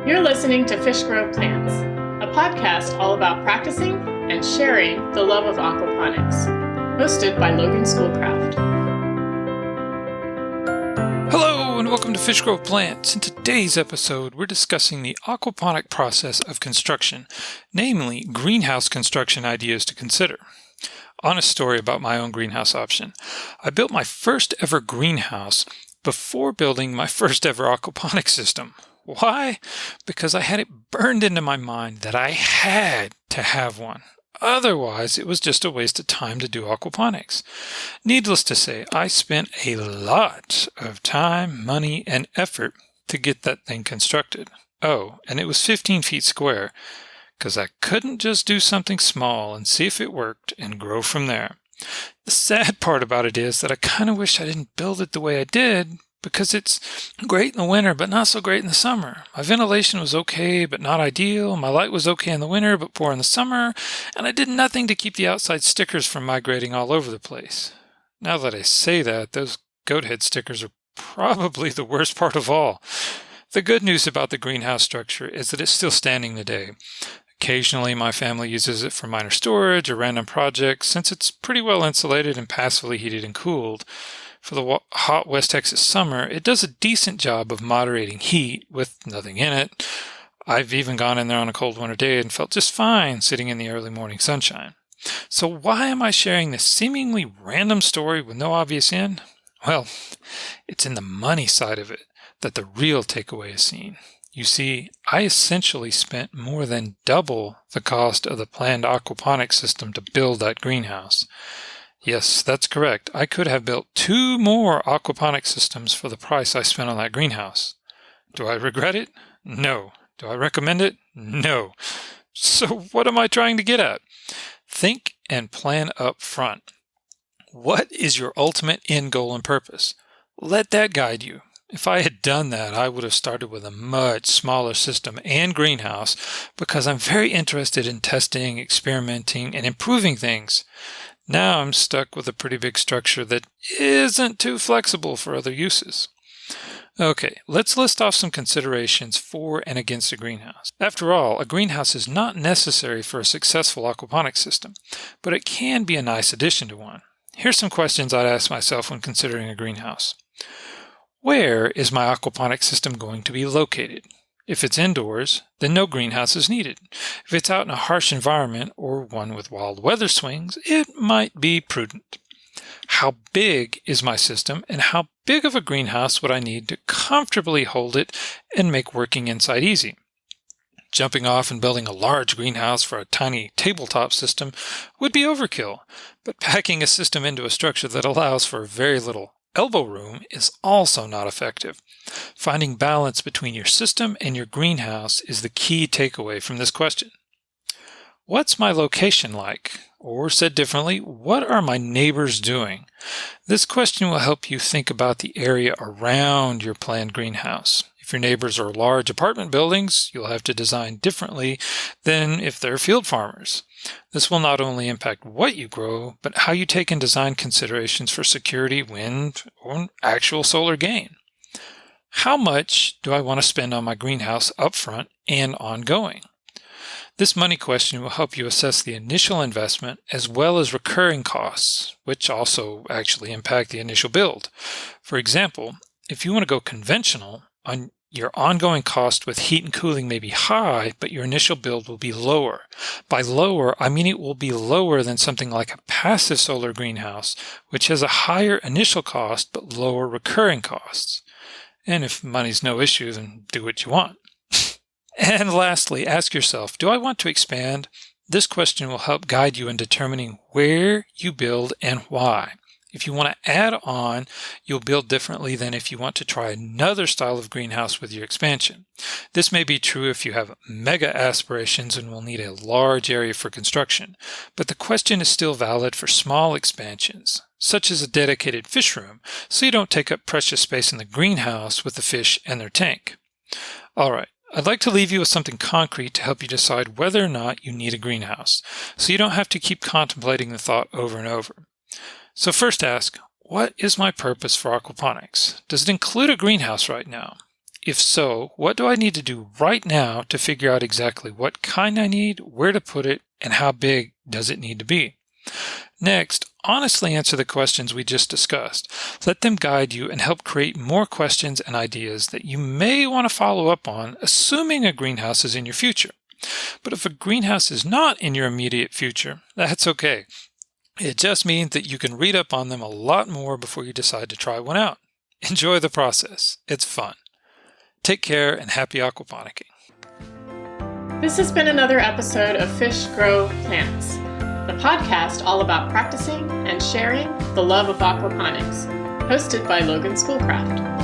You're listening to Fish Grow Plants, a podcast all about practicing and sharing the love of aquaponics, hosted by Logan Schoolcraft. Hello and welcome to Fish Grow Plants. In today's episode, we're discussing the aquaponic process of construction, namely greenhouse construction ideas to consider. Honest story about my own greenhouse option. I built my first ever greenhouse before building my first ever aquaponic system. Why? Because I had it burned into my mind that I had to have one. Otherwise, it was just a waste of time to do aquaponics. Needless to say, I spent a lot of time, money, and effort to get that thing constructed. Oh, and it was 15 feet square, because I couldn't just do something small and see if it worked and grow from there. The sad part about it is that I kind of wish I didn't build it the way I did, because it's great in the winter, but not so great in the summer. My ventilation was okay, but not ideal. My light was okay in the winter, but poor in the summer. And I did nothing to keep the outside stickers from migrating all over the place. Now that I say that, those goat head stickers are probably the worst part of all. The good news about the greenhouse structure is that it's still standing today. Occasionally, my family uses it for minor storage or random projects, since it's pretty well insulated and passively heated and cooled. For the hot West Texas summer, it does a decent job of moderating heat with nothing in it. I've even gone in there on a cold winter day and felt just fine sitting in the early morning sunshine. So why am I sharing this seemingly random story with no obvious end? Well, it's in the money side of it that the real takeaway is seen. You see, I essentially spent more than double the cost of the planned aquaponic system to build that greenhouse. Yes, that's correct. I could have built 2 more aquaponic systems for the price I spent on that greenhouse. Do I regret it? No. Do I recommend it? No. So what am I trying to get at? Think and plan up front. What is your ultimate end goal and purpose? Let that guide you. If I had done that, I would have started with a much smaller system and greenhouse because I'm very interested in testing, experimenting, and improving things. Now I'm stuck with a pretty big structure that isn't too flexible for other uses. Okay, let's list off some considerations for and against a greenhouse. After all, a greenhouse is not necessary for a successful aquaponic system, but it can be a nice addition to one. Here's some questions I'd ask myself when considering a greenhouse. Where is my aquaponic system going to be located? If it's indoors, then no greenhouse is needed. If it's out in a harsh environment or one with wild weather swings, it might be prudent. How big is my system, and how big of a greenhouse would I need to comfortably hold it and make working inside easy? Jumping off and building a large greenhouse for a tiny tabletop system would be overkill, but packing a system into a structure that allows for very little elbow room is also not effective. Finding balance between your system and your greenhouse is the key takeaway from this question. What's my location like? Or said differently, what are my neighbors doing? This question will help you think about the area around your planned greenhouse. If your neighbors are large apartment buildings, you'll have to design differently than if they're field farmers. This will not only impact what you grow, but how you take and design considerations for security, wind, or actual solar gain. How much do I want to spend on my greenhouse upfront and ongoing? This money question will help you assess the initial investment as well as recurring costs, which also actually impact the initial build. For example, if you want to go conventional, your ongoing cost with heat and cooling may be high, but your initial build will be lower. By lower, I mean it will be lower than something like a passive solar greenhouse, which has a higher initial cost but lower recurring costs. And if money's no issue, then do what you want. And lastly, ask yourself, do I want to expand? This question will help guide you in determining where you build and why. If you want to add on, you'll build differently than if you want to try another style of greenhouse with your expansion. This may be true if you have mega aspirations and will need a large area for construction, but the question is still valid for small expansions, such as a dedicated fish room, so you don't take up precious space in the greenhouse with the fish and their tank. All right. I'd like to leave you with something concrete to help you decide whether or not you need a greenhouse, so you don't have to keep contemplating the thought over and over. So first ask, what is my purpose for aquaponics? Does it include a greenhouse right now? If so, what do I need to do right now to figure out exactly what kind I need, where to put it, and how big does it need to be? Next, honestly answer the questions we just discussed. Let them guide you and help create more questions and ideas that you may want to follow up on, assuming a greenhouse is in your future. But if a greenhouse is not in your immediate future, that's okay. It just means that you can read up on them a lot more before you decide to try one out. Enjoy the process. It's fun. Take care and happy aquaponicking. This has been another episode of Fish Grow Plants, the podcast all about practicing and sharing the love of aquaponics, hosted by Logan Schoolcraft.